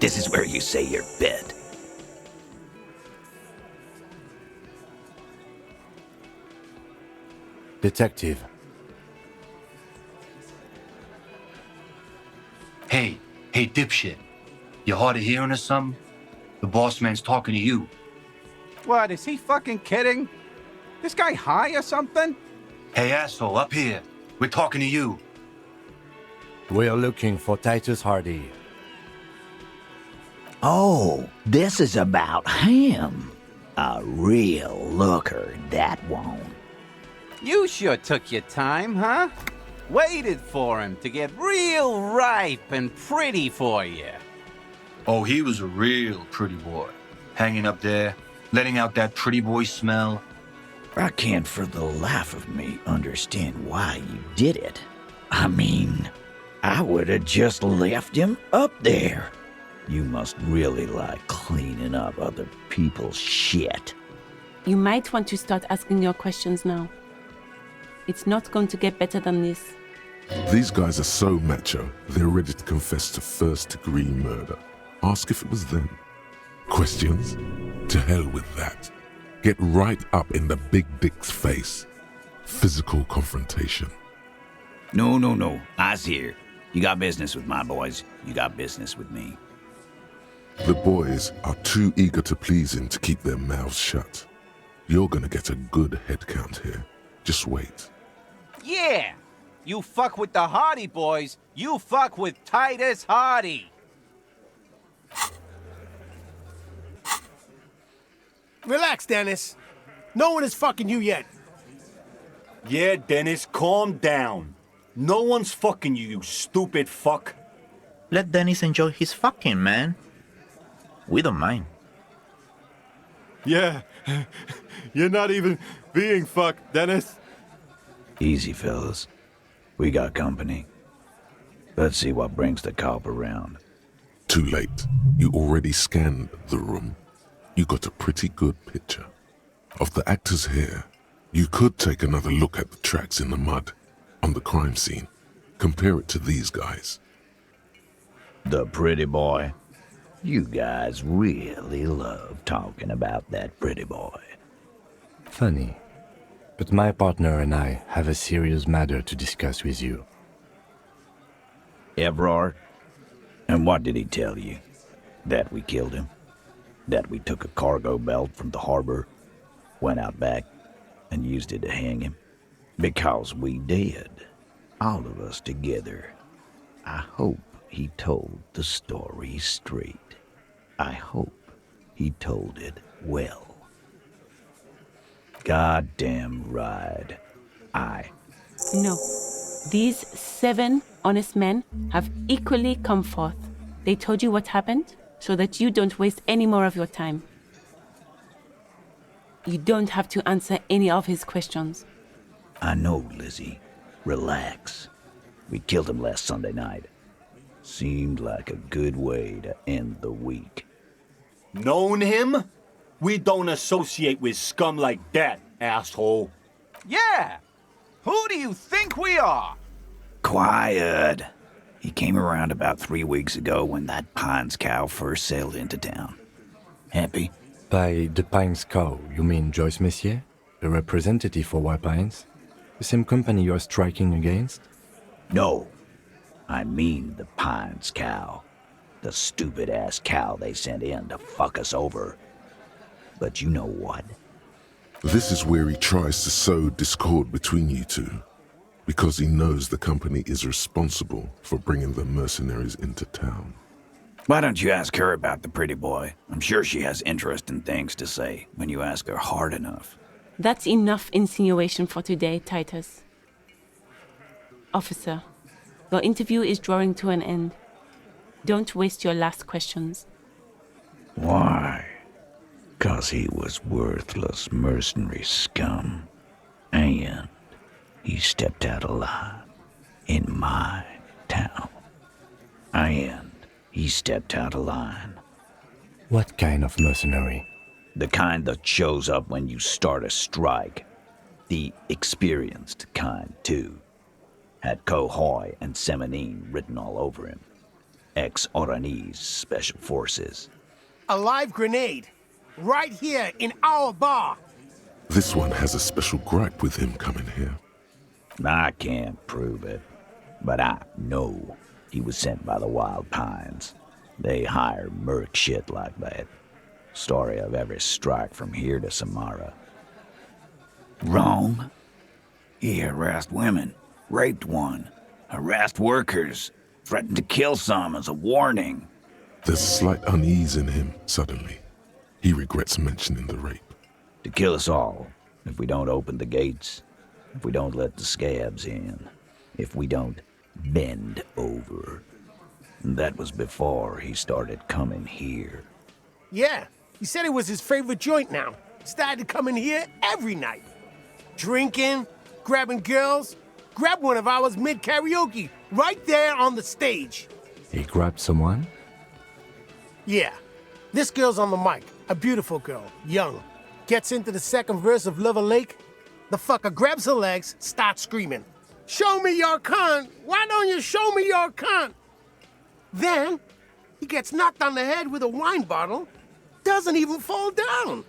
This is where you say your bit. Detective. Hey, dipshit. You hard of hearing or something? The boss man's talking to you. What, is he fucking kidding? This guy high or something? Hey, asshole, up here. We're talking to you. We're looking for Titus Hardie. Oh, this is about him. A real looker, that won't. You sure took your time, huh? Waited for him to get real ripe and pretty for you. Oh, he was a real pretty boy. Hanging up there, letting out that pretty boy smell. I can't for the life of me understand why you did it. I mean, I would have just left him up there. You must really like cleaning up other people's shit. You might want to start asking your questions now. It's not going to get better than this. These guys are so macho, they're ready to confess to first-degree murder. Ask if it was them. Questions? To hell with that. Get right up in the big dick's face. Physical confrontation. No. I's here. You got business with my boys. You got business with me. The boys are too eager to please him to keep their mouths shut. You're gonna get a good head count here. Just wait. Yeah! You fuck with the Hardie boys, you fuck with Titus Hardie. Relax, Dennis. No one is fucking you yet. Yeah, Dennis, calm down. No one's fucking you, you stupid fuck. Let Dennis enjoy his fucking, man. We don't mind. Yeah, you're not even being fucked, Dennis. Easy, fellas. We got company. Let's see what brings the cop around. Too late. You already scanned the room. You got a pretty good picture. Of the actors here, you could take another look at the tracks in the mud on the crime scene. Compare it to these guys. The pretty boy. You guys really love talking about that pretty boy. Funny. But my partner and I have a serious matter to discuss with you. Evrard? And what did he tell you? That we killed him? That we took a cargo belt from the harbor, went out back, and used it to hang him? Because we did. All of us together. I hope he told the story straight. I hope he told it well. Goddamn right. No. These 7 honest men have equally come forth. They told you what happened so that you don't waste any more of your time. You don't have to answer any of his questions. I know, Lizzie. Relax. We killed him last Sunday night. Seemed like a good way to end the week. Known him? We don't associate with scum like that, asshole. Yeah! Who do you think we are? Quiet. He came around about 3 weeks ago when that Pines cow first sailed into town. Happy? By the Pines cow, you mean Joyce Messier? A representative for White Pines? The same company you're striking against? No. I mean the Pines cow. The stupid-ass cow they sent in to fuck us over. But you know what? This is where he tries to sow discord between you two, because he knows the company is responsible for bringing the mercenaries into town. Why don't you ask her about the pretty boy? I'm sure she has interesting things to say when you ask her hard enough. That's enough insinuation for today, Titus. Officer, your interview is drawing to an end. Don't waste your last questions. Why? 'Cause he was worthless mercenary scum. And he stepped out of line in my town. And he stepped out of line. What kind of mercenary? The kind that shows up when you start a strike. The experienced kind, too. Had Cohoy and Semenine written all over him. ex-Oranese Special Forces. A live grenade. Right here in our bar. This one has a special gripe with him coming here. I can't prove it, but I know he was sent by the Wild Pines. They hire merc shit like that. Story of every strike from here to Samara. Wrong. He harassed women, raped one, harassed workers, threatened to kill some as a warning. There's slight unease in him suddenly. He regrets mentioning the rape. To kill us all, if we don't open the gates, if we don't let the scabs in, if we don't bend over. And that was before he started coming here. Yeah, he said it was his favorite joint now. Started coming here every night. Drinking, grabbing girls. Grabbed one of ours mid-karaoke, right there on the stage. He grabbed someone? Yeah, this girl's on the mic. A beautiful girl, young. Gets into the second verse of Lover Lake. The fucker grabs her legs, starts screaming. Show me your cunt! Why don't you show me your cunt? Then, he gets knocked on the head with a wine bottle. Doesn't even fall down.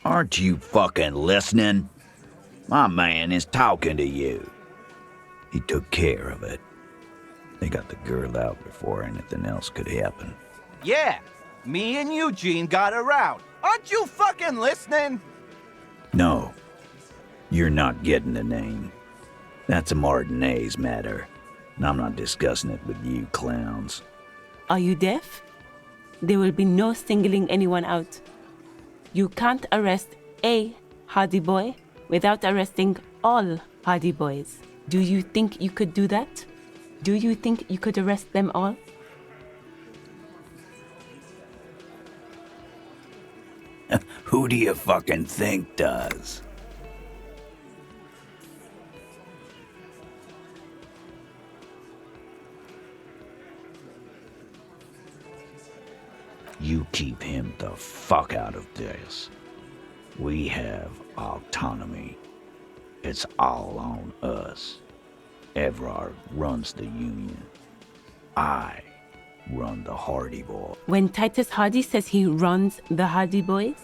Aren't you fucking listening? My man is talking to you. He took care of it. They got the girl out before anything else could happen. Yeah, me and Eugene got her out. Aren't you fucking listening? No, you're not getting the name. That's a Martinez matter, and I'm not discussing it with you clowns. Are you deaf? There will be no singling anyone out. You can't arrest a Hardie boy without arresting all Hardie boys. Do you think you could do that? Do you think you could arrest them all? Who do you fucking think does? You keep him the fuck out of this. We have autonomy. It's all on us. Everard runs the union. I run the Hardie boy. When Titus Hardie says he runs the Hardie boys,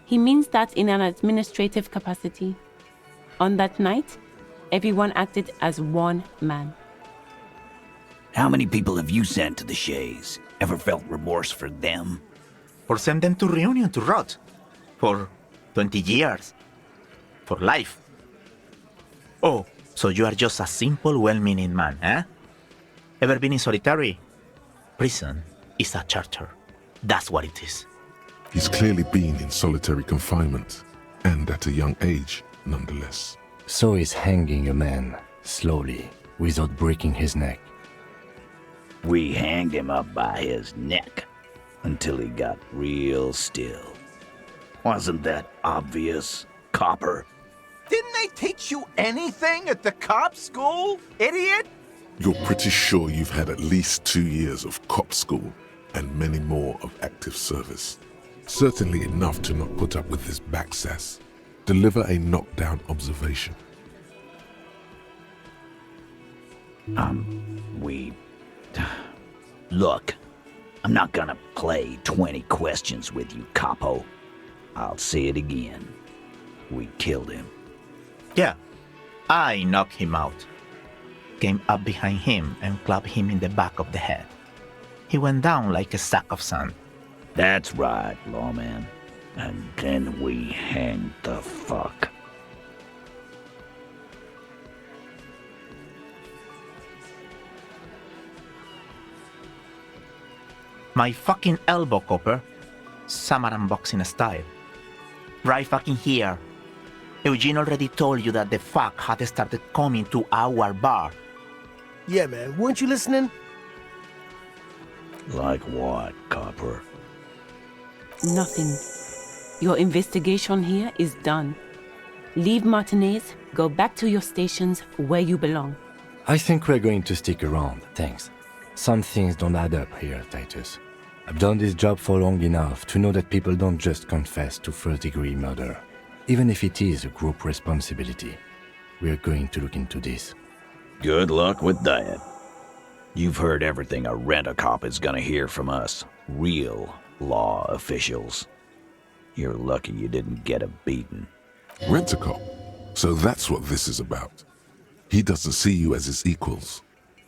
he means that in an administrative capacity. On that night, everyone acted as one man. How many people have you sent to the Shays? Ever felt remorse for them? Or send them to reunion to rot. For 20 years. For life. Oh, so you are just a simple, well-meaning man, eh? Ever been in solitary? Prison is a charter. That's what it is. He's clearly been in solitary confinement, and at a young age, nonetheless. So he's hanging a man, slowly, without breaking his neck. We hanged him up by his neck until he got real still. Wasn't that obvious, Copper? Didn't they teach you anything at the cop school, idiot? You're pretty sure you've had at least 2 years of cop school and many more of active service. Certainly enough to not put up with this backsass. Deliver a knockdown observation. Look, I'm not gonna play 20 questions with you, Capo. I'll say it again. We killed him. Yeah, I knocked him out. Came up behind him and clapped him in the back of the head. He went down like a sack of sand. That's right, lawman. And then we hanged the fuck. My fucking elbow, Copper. Samaran boxing style. Right fucking here. Eugene already told you that the fuck had started coming to our bar. Yeah, man, weren't you listening? Like what, Copper? Nothing. Your investigation here is done. Leave Martinez, go back to your stations where you belong. I think we're going to stick around, thanks. Some things don't add up here, Titus. I've done this job for long enough to know that people don't just confess to first-degree murder. Even if it is a group responsibility, we're going to look into this. Good luck with that. You've heard everything a rent-a-cop is gonna hear from us, real law officials. You're lucky you didn't get a beating. Rent-a-cop. So that's what this is about. He doesn't see you as his equals.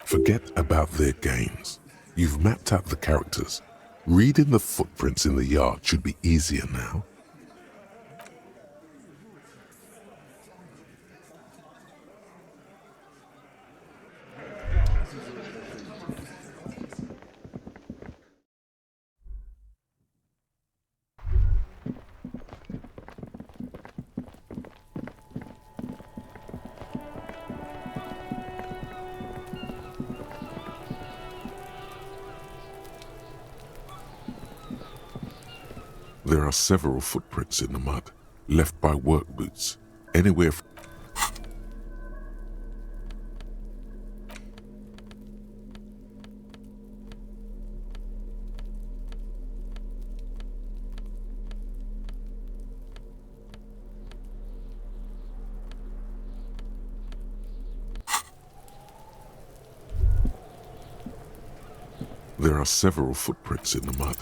Forget about their games. You've mapped out the characters. Reading the footprints in the yard should be easier now. There are several footprints in the mud, left by work boots, anywhere from There are several footprints in the mud.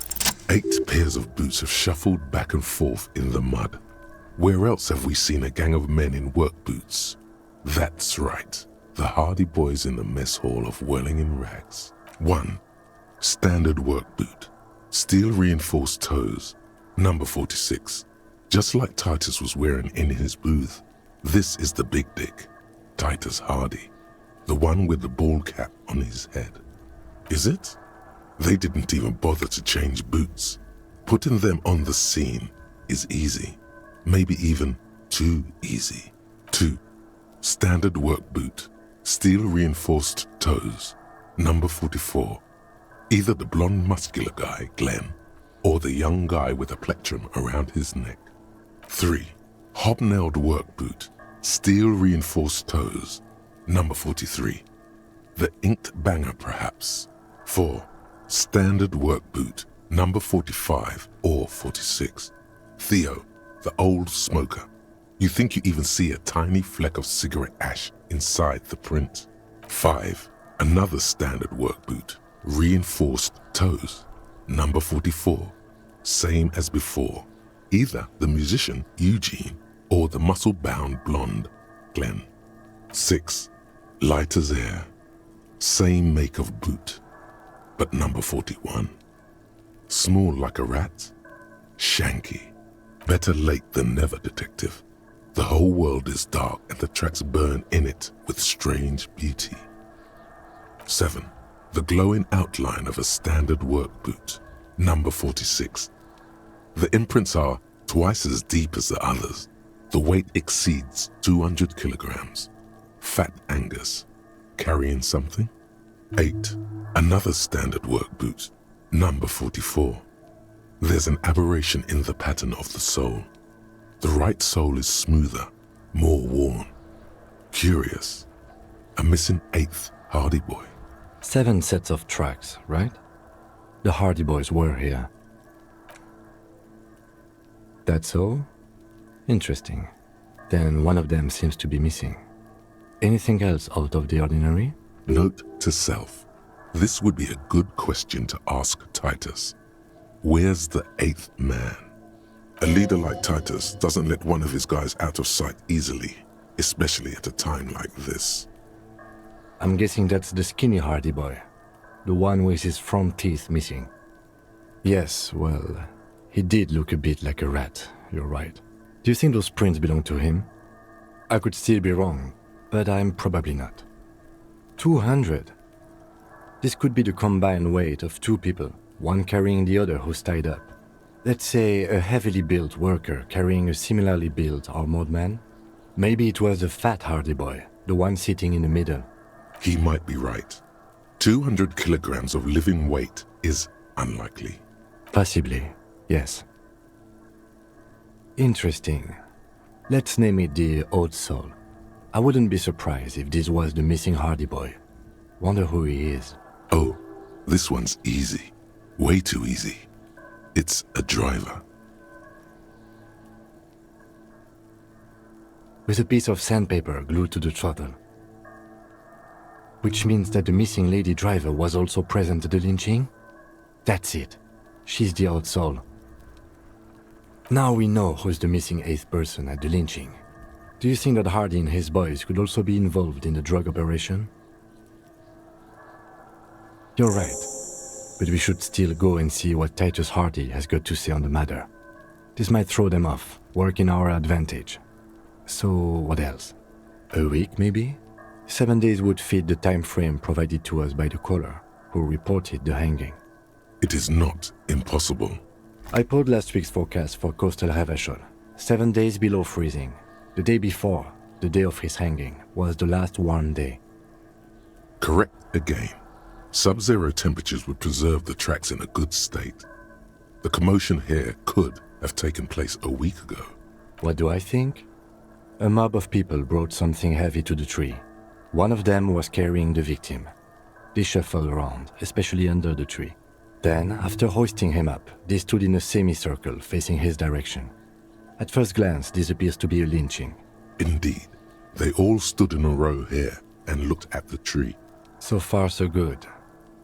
8 pairs of boots have shuffled back and forth in the mud. Where else have we seen a gang of men in work boots? That's right, the Hardie boys in the mess hall of whirling in rags. 1. Standard work boot. Steel reinforced toes. Number 46. Just like Titus was wearing in his booth. This is the big dick, Titus Hardie. The one with the bald cap on his head. Is it? They didn't even bother to change boots. Putting them on the scene is easy. Maybe even too easy. 2. Standard work boot. Steel reinforced toes. Number 44. Either the blonde muscular guy, Glenn, or the young guy with a plectrum around his neck. 3. Hobnailed work boot. Steel reinforced toes. Number 43. The inked banger, perhaps. 4. Standard work boot, number 45 or 46. Theo, the old smoker. You think you even see a tiny fleck of cigarette ash inside the print. 5. Another standard work boot, reinforced toes, number 44. Same as before. Either the musician, Eugene, or the muscle-bound blonde, Glenn. 6. Light as air. Same make of boot. But number 41. Small like a rat. Shanky. Better late than never, detective. The whole world is dark and the tracks burn in it with strange beauty. 7. The glowing outline of a standard work boot. Number 46. The imprints are twice as deep as the others. The weight exceeds 200 kilograms. Fat Angus. Carrying something? 8. Another standard work boot, number 44. There's an aberration in the pattern of the sole. The right sole is smoother, more worn. Curious. A missing 8th Hardie boy. 7 sets of tracks, right? The Hardie boys were here. That's all? Interesting. Then one of them seems to be missing. Anything else out of the ordinary? Note to self. This would be a good question to ask Titus. Where's the 8th man? A leader like Titus doesn't let one of his guys out of sight easily, especially at a time like this. I'm guessing that's the skinny Hardie boy. The one with his front teeth missing. Yes, well, he did look a bit like a rat, you're right. Do you think those prints belong to him? I could still be wrong, but I'm probably not. 200. This could be the combined weight of 2 people, one carrying the other who's tied up. Let's say a heavily built worker carrying a similarly built armored man. Maybe it was the fat Hardie boy, the one sitting in the middle. He might be right. 200 kilograms of living weight is unlikely. Possibly, yes. Interesting. Let's name it the Old Soul. I wouldn't be surprised if this was the missing Hardie boy. Wonder who he is. Oh, this one's easy. Way too easy. It's a driver. With a piece of sandpaper glued to the throttle. Which means that the missing lady driver was also present at the lynching? That's it. She's the old soul. Now we know who's the missing 8th person at the lynching. Do you think that Hardie and his boys could also be involved in the drug operation? You're right. But we should still go and see what Titus Hardie has got to say on the matter. This might throw them off, work in our advantage. So, what else? A week, maybe? 7 days would fit the time frame provided to us by the caller, who reported the hanging. It is not impossible. I pulled last week's forecast for coastal Revachol. 7 days below freezing. The day before, the day of his hanging, was the last warm day. Correct again. Sub-zero temperatures would preserve the tracks in a good state. The commotion here could have taken place a week ago. What do I think? A mob of people brought something heavy to the tree. One of them was carrying the victim. They shuffled around, especially under the tree. Then, after hoisting him up, they stood in a semicircle facing his direction. At first glance, this appears to be a lynching. Indeed. They all stood in a row here and looked at the tree. So far, so good.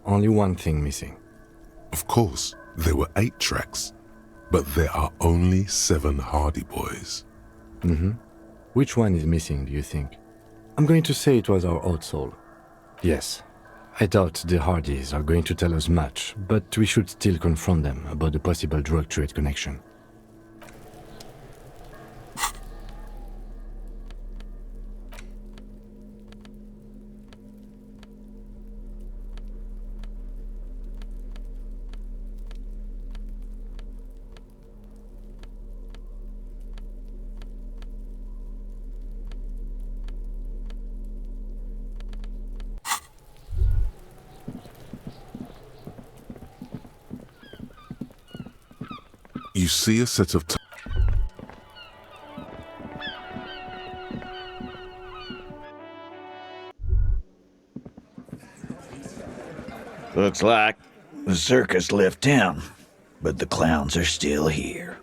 Only one thing missing. Of course, there were 8 tracks, but there are only 7 Hardie boys. Which one is missing, do you think? I'm going to say it was our old soul. Yes, I doubt the Hardies are going to tell us much, but we should still confront them about the possible drug trade connection. You see a set of Looks like the circus left town, but the clowns are still here.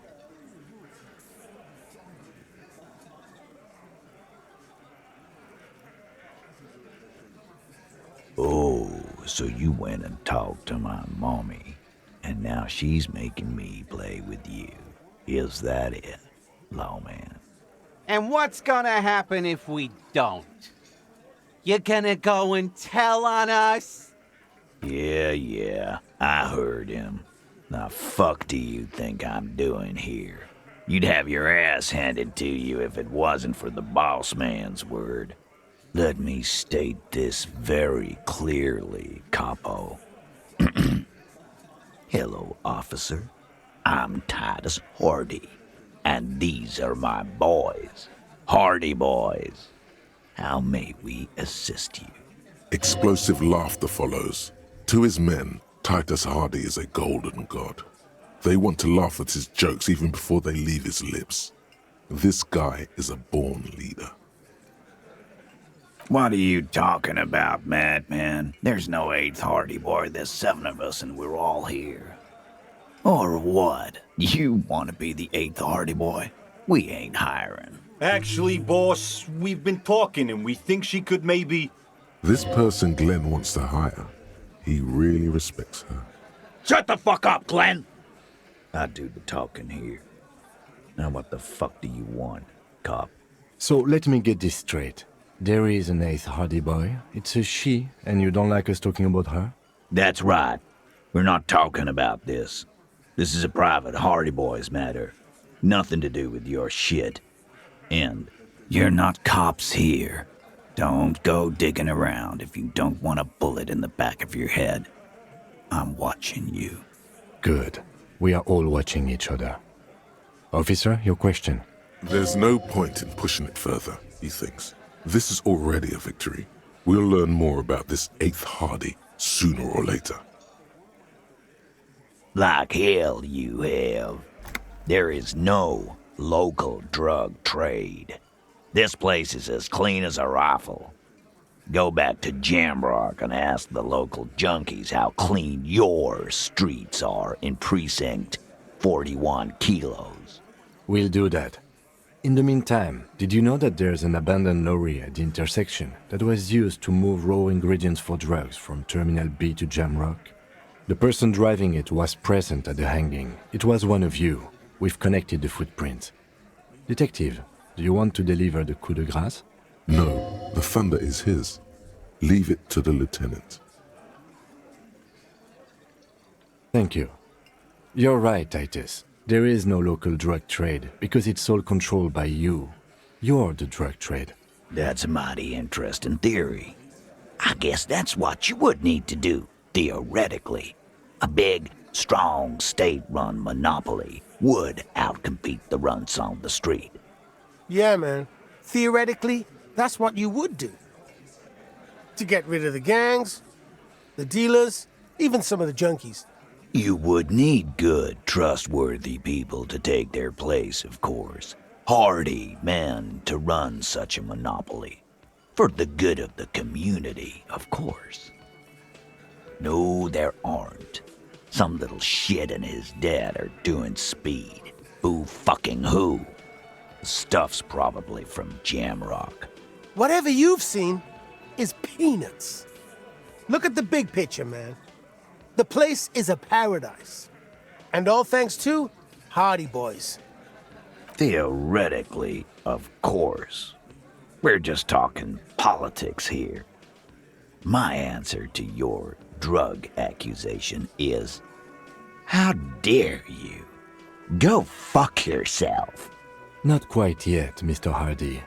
Oh, so you went and talked to my mommy, and now she's making me play with you. Is that it, lawman? And what's gonna happen if we don't? You gonna go and tell on us? Yeah, I heard him. The fuck do you think I'm doing here? You'd have your ass handed to you if it wasn't for the boss man's word. Let me state this very clearly, capo. Hello, officer. I'm Titus Hardie, and these are my boys, Hardie boys. How may we assist you? explosive laughter follows. To his men, Titus Hardie is a golden god. They want to laugh at his jokes even before they leave his lips. This guy is a born leader. What are you talking about, madman? There's no 8th Hardie boy, there's 7 of us and we're all here. Or what? You want to be the 8th Hardie boy? We ain't hiring. Actually, boss, we've been talking and we think she could maybe... This person Glenn wants to hire, he really respects her. Shut the fuck up, Glenn! I do the talking here. Now what the fuck do you want, cop? So let me get this straight. There is an 8th Hardie boy. It's a she, and you don't like us talking about her? That's right. We're not talking about this. This is a private Hardie boys matter. Nothing to do with your shit. And you're not cops here. Don't go digging around if you don't want a bullet in the back of your head. I'm watching you. Good. We are all watching each other. Officer, your question. There's no point in pushing it further, he thinks. This is already a victory. We'll learn more about this 8th Hardie sooner or later. Like hell you have. There is no local drug trade. This place is as clean as a rifle. Go back to Jamrock and ask the local junkies how clean your streets are in Precinct 41 Kilos. We'll do that. In the meantime, did you know that there's an abandoned lorry at the intersection that was used to move raw ingredients for drugs from Terminal B to Jamrock? The person driving it was present at the hanging. It was one of you. We've connected the footprint. Detective, do you want to deliver the coup de grâce? No, the thunder is his. Leave it to the lieutenant. Thank you. You're right, Titus. There is no local drug trade because it's all controlled by you. You're the drug trade. That's a mighty interesting theory. I guess that's what you would need to do, theoretically. A big, strong, state-run monopoly would outcompete the runts on the street. Yeah, man. Theoretically, that's what you would do. To get rid of the gangs, the dealers, even some of the junkies. You would need good, trustworthy people to take their place, of course. Hardy men to run such a monopoly. For the good of the community, of course. No, there aren't. Some little shit and his dad are doing speed. Who fucking who? The stuff's probably from Jamrock. Whatever you've seen is peanuts. Look at the big picture, man. The place is a paradise. And all thanks to Hardie boys. Theoretically, of course. We're just talking politics here. My answer to your drug accusation is, how dare you? Go fuck yourself. Not quite yet, Mr. Hardie.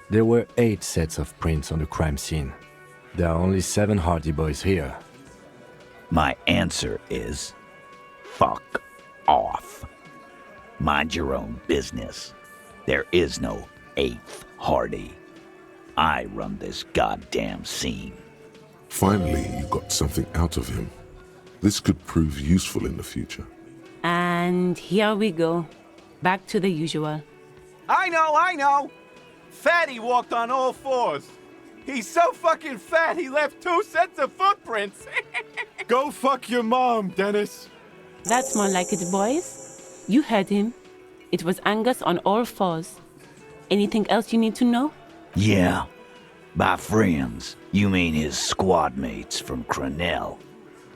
There were 8 sets of prints on the crime scene. There are only 7 Hardie boys here. My answer is, fuck off. Mind your own business. There is no 8th Hardie. I run this goddamn scene. Finally, you got something out of him. This could prove useful in the future. And here we go. Back to the usual. I know! Fatty walked on all 4s. He's so fucking fat he left 2 sets of footprints. Go fuck your mom, Dennis. That's more like it, boys. You heard him. It was Angus on all 4s. Anything else you need to know? Yeah. By friends, you mean his squad mates from Cronell.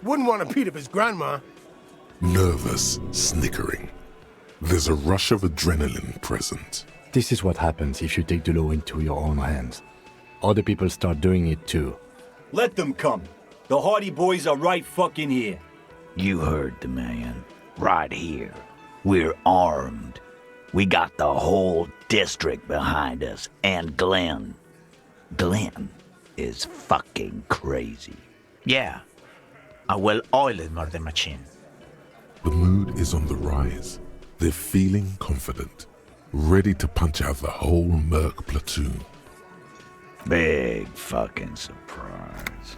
Wouldn't want to beat up his grandma. Nervous, snickering. There's a rush of adrenaline present. This is what happens if you take the law into your own hands. Other people start doing it too. Let them come. The Hardie boys are right fucking here. You heard the man. Right here. We're armed. We got the whole district behind us, and Glenn. Glenn is fucking crazy. Yeah, a well-oiled murder machine. The mood is on the rise. They're feeling confident, ready to punch out the whole Merc platoon. Big fucking surprise.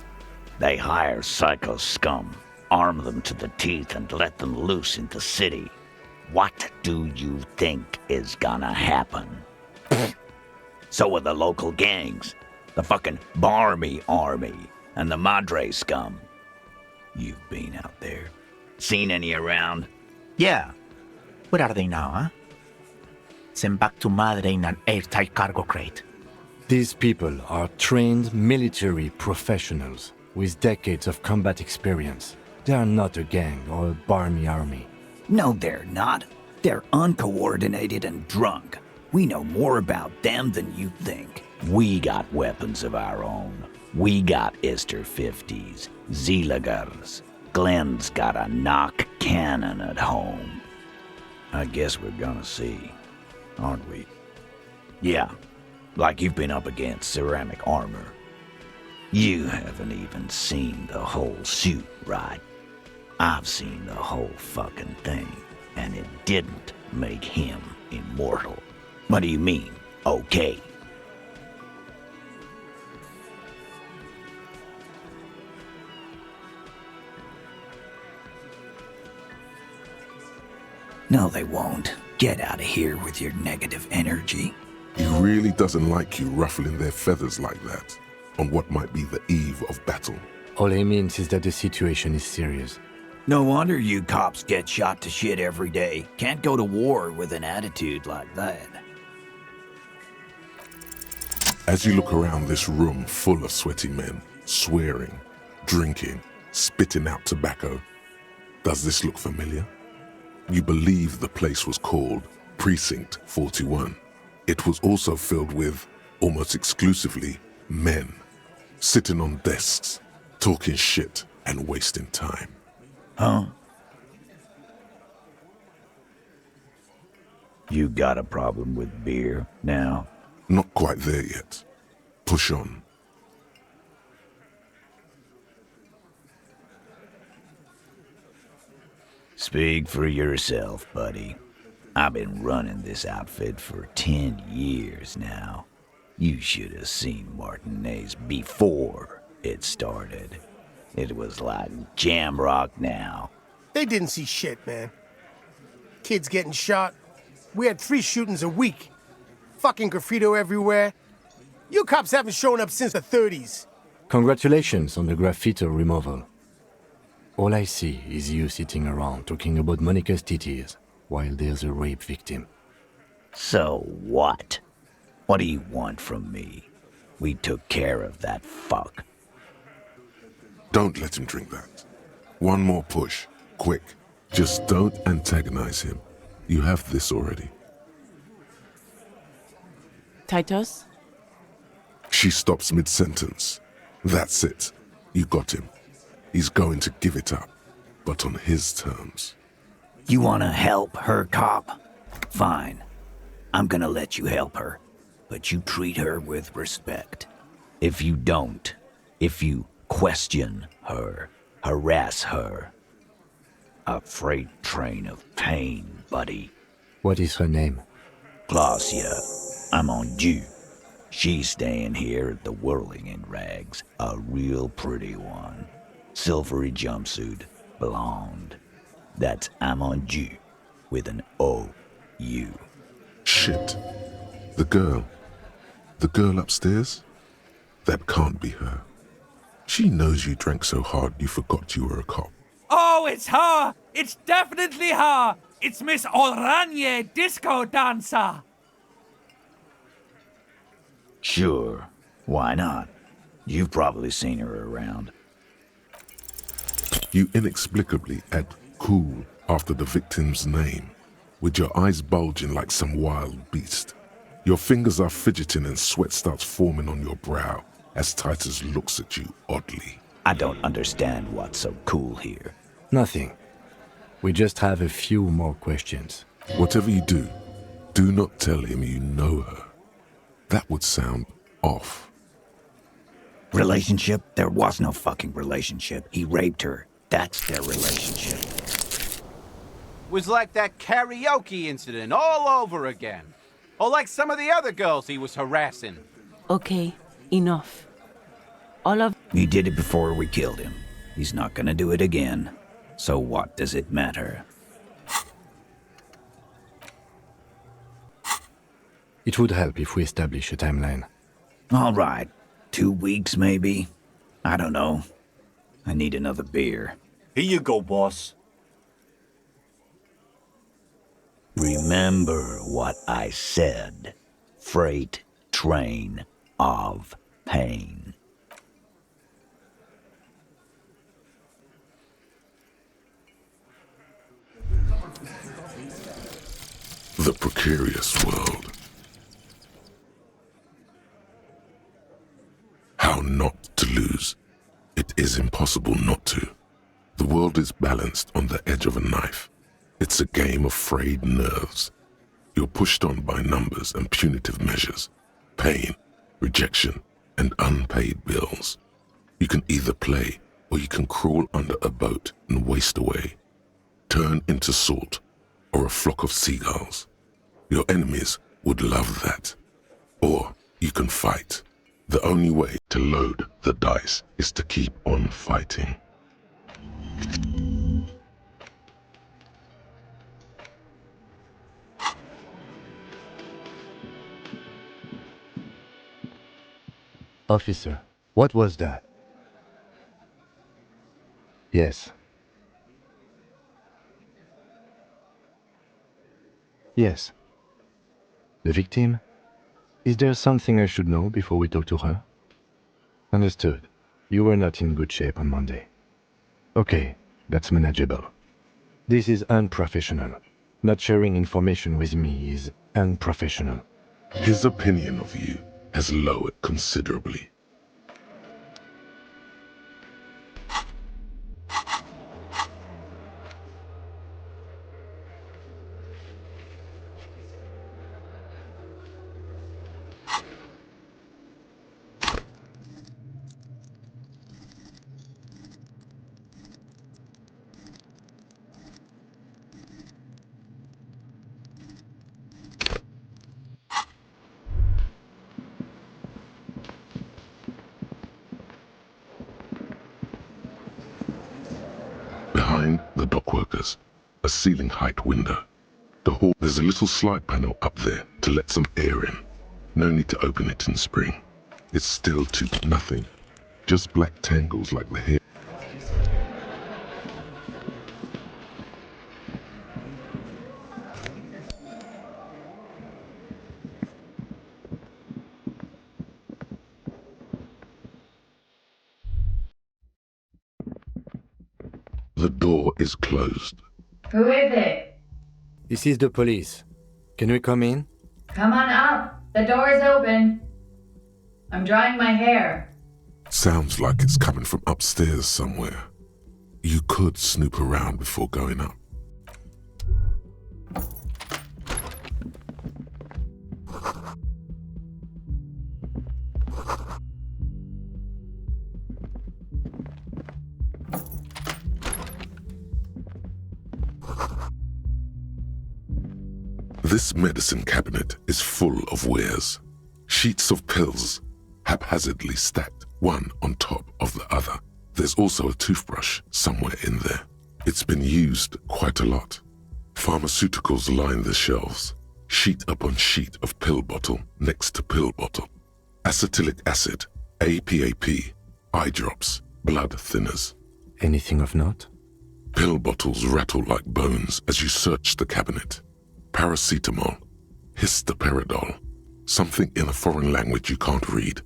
They hire psycho scum, arm them to the teeth, and let them loose in the city. What do you think is gonna happen? So are the local gangs, the fucking Barmy Army, and the Madre scum. You've been out there. Seen any around? Yeah. Where are they now, huh? Sent back to Madre in an airtight cargo crate. These people are trained military professionals with decades of combat experience. They are not a gang or a Barmy army. No, they're not. They're uncoordinated and drunk. We know more about them than you think. We got weapons of our own. We got Ister 50s, Zeelagers. Glenn's got a knock cannon at home. I guess we're gonna see, aren't we? Yeah, like you've been up against ceramic armor. You haven't even seen the whole suit, right? I've seen the whole fucking thing, and it didn't make him immortal. What do you mean, okay? No, they won't. Get out of here with your negative energy. He really doesn't like you ruffling their feathers like that, on what might be the eve of battle. All he means is that the situation is serious. No wonder you cops get shot to shit every day. Can't go to war with an attitude like that. As you look around this room full of sweaty men, swearing, drinking, spitting out tobacco, does this look familiar? You believe the place was called Precinct 41. It was also filled with, almost exclusively, men, sitting on desks, talking shit and wasting time. Huh? You got a problem with beer now? Not quite there yet. Push on. Speak for yourself, buddy. I've been running this outfit for 10 years now. You should have seen Martinez before it started. It was like jam rock now. They didn't see shit, man. Kids getting shot. We had 3 shootings a week. Fucking graffito everywhere. You cops haven't shown up since the 30s. Congratulations on the graffiti removal. All I see is you sitting around talking about Monica's titties while there's a rape victim. So what? What do you want from me? We took care of that fuck. Don't let him drink that. One more push. Quick. Just don't antagonize him. You have this already. Titus? She stops mid-sentence. That's it. You got him. He's going to give it up, but on his terms. You wanna help her, cop? Fine. I'm gonna let you help her, but you treat her with respect. If you don't, if you question her, harass her, a freight train of pain, buddy. What is her name? Claudia, I'm on due. She's staying here at the Whirling in Rags, a real pretty one. Silvery jumpsuit, blonde. That's Amonju with an O-U. Shit. The girl. The girl upstairs? That can't be her. She knows you drank so hard you forgot you were a cop. Oh, it's her! It's definitely her! It's Miss Oranje, disco dancer! Sure, why not? You've probably seen her around. You inexplicably add cool after the victim's name, with your eyes bulging like some wild beast. Your fingers are fidgeting and sweat starts forming on your brow as Titus looks at you oddly. I don't understand what's so cool here. Nothing. We just have a few more questions. Whatever you do, do not tell him you know her. That would sound off. Relationship? There was no fucking relationship. He raped her. That's their relationship. Was like that karaoke incident all over again. Or like some of the other girls he was harassing. Okay, enough. All of... He did it before we killed him. He's not gonna do it again. So what does it matter? It would help if we establish a timeline. All right. 2 weeks, maybe? I don't know. I need another beer. Here you go, boss. Remember what I said. Freight train of pain. The precarious world. How not to lose. It is impossible not to. The world is balanced on the edge of a knife. It's a game of frayed nerves. You're pushed on by numbers and punitive measures, pain, rejection, and unpaid bills. You can either play or you can crawl under a boat and waste away, turn into salt or a flock of seagulls. Your enemies would love that. Or you can fight. The only way to load the dice is to keep on fighting. Officer, what was that? Yes. Yes. The victim Is there something I should know before we talk to her? Understood. You were not in good shape on Monday. Okay, that's manageable. This is unprofessional. Not sharing information with me is unprofessional. His opinion of you has lowered considerably. Behind the dockworkers, a ceiling height window. The hall, there's a little slide panel up there to let some air in. No need to open it in spring. It's still nothing. Just black tangles like the hair. The door is closed. Who is it? This is the police. Can we come in? Come on up. The door is open. I'm drying my hair. Sounds like it's coming from upstairs somewhere. You could snoop around before going up. This medicine cabinet is full of wares. Sheets of pills, haphazardly stacked one on top of the other. There's also a toothbrush somewhere in there. It's been used quite a lot. Pharmaceuticals line the shelves, sheet upon sheet of pill bottle next to pill bottle. Acetylic acid, APAP, eye drops, blood thinners. Anything of note? Pill bottles rattle like bones as you search the cabinet. Paracetamol, histoparidol, something in a foreign language you can't read.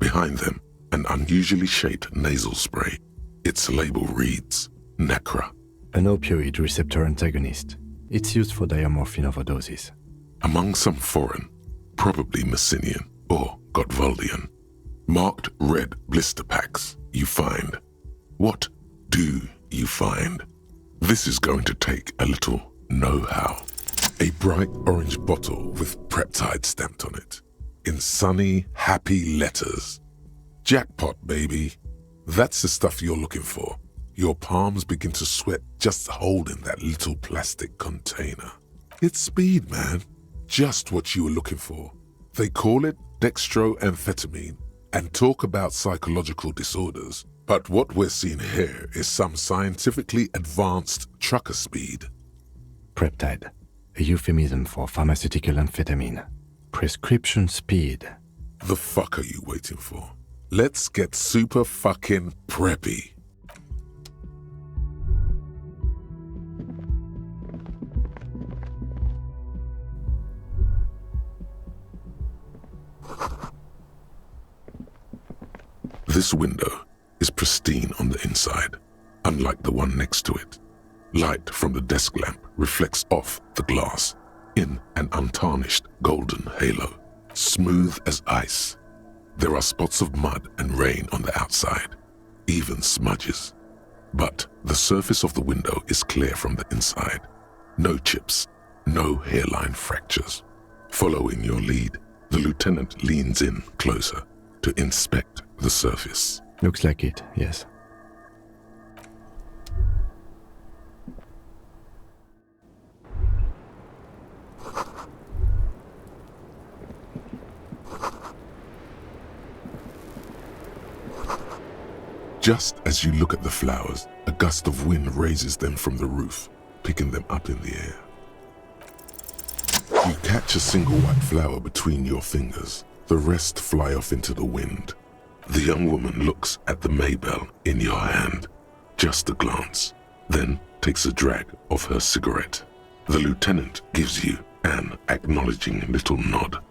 Behind them, an unusually shaped nasal spray. Its label reads Nacra. An opioid receptor antagonist. It's used for diamorphine overdoses. Among some foreign, probably Messinian or Gotwaldian, marked red blister packs you find. What do you find? This is going to take a little know-how. A bright orange bottle with peptide stamped on it, in sunny, happy letters. Jackpot, baby. That's the stuff you're looking for. Your palms begin to sweat just holding that little plastic container. It's speed, man. Just what you were looking for. They call it dextroamphetamine and talk about psychological disorders. But what we're seeing here is some scientifically advanced trucker speed. Peptide. A euphemism for pharmaceutical amphetamine. Prescription speed. The fuck are you waiting for? Let's get super fucking preppy. This window is pristine on the inside, unlike the one next to it. Light from the desk lamp reflects off the glass in an untarnished golden halo, smooth as ice. There are spots of mud and rain on the outside, even smudges. But the surface of the window is clear from the inside. No chips, no hairline fractures. Following your lead, the lieutenant leans in closer to inspect the surface. Looks like it, yes. Just as you look at the flowers, a gust of wind raises them from the roof, picking them up in the air. You catch a single white flower between your fingers. The rest fly off into the wind. The young woman looks at the Maybell in your hand, just a glance, then takes a drag of her cigarette. The lieutenant gives you an acknowledging little nod.